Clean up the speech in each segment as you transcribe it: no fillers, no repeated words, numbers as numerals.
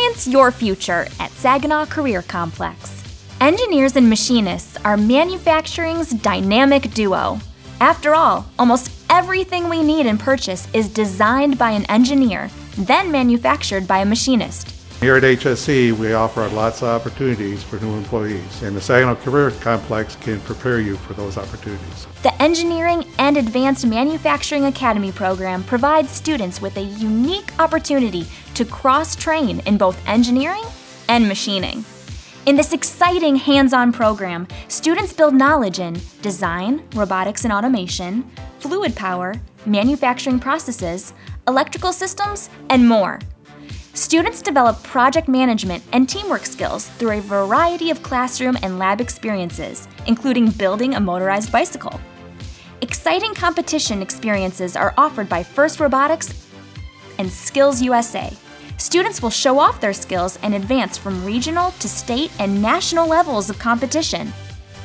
Experience your future at Saginaw Career Complex. Engineers and machinists are manufacturing's dynamic duo. After all, almost everything we need and purchase is designed by an engineer, then manufactured by a machinist. Here at HSC, we offer lots of opportunities for new employees, and the Saginaw Career Complex can prepare you for those opportunities. The Engineering and Advanced Manufacturing Academy program provides students with a unique opportunity to cross-train in both engineering and machining. In this exciting hands-on program, students build knowledge in design, robotics and automation, fluid power, manufacturing processes, electrical systems, and more. Students develop project management and teamwork skills through a variety of classroom and lab experiences, including building a motorized bicycle. Exciting competition experiences are offered by FIRST Robotics and Skills USA. Students will show off their skills and advance from regional to state and national levels of competition.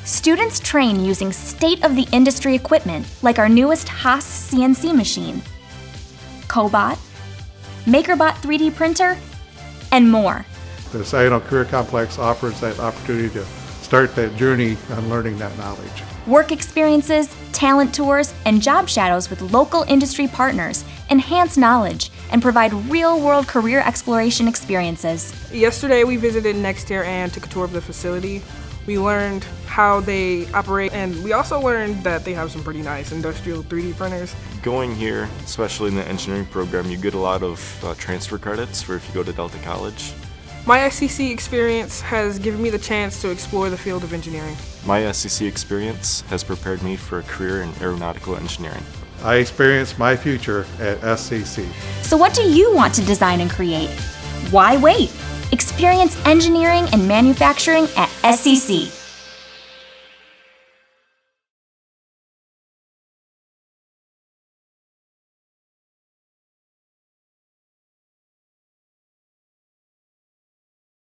Students train using state-of-the-industry equipment like our newest Haas CNC machine, Cobot, MakerBot 3D printer, and more. The Saginaw Career Complex offers that opportunity to start that journey on learning that knowledge. Work experiences, talent tours, and job shadows with local industry partners enhance knowledge and provide real-world career exploration experiences. Yesterday we visited Nextair and took a tour of the facility. We learned how they operate, and we also learned that they have some pretty nice industrial 3D printers. Going here, especially in the engineering program, you get a lot of transfer credits for if you go to Delta College. My SCC experience has given me the chance to explore the field of engineering. My SCC experience has prepared me for a career in aeronautical engineering. I experienced my future at SCC. So what do you want to design and create? Why wait? Experience engineering and manufacturing at SCC.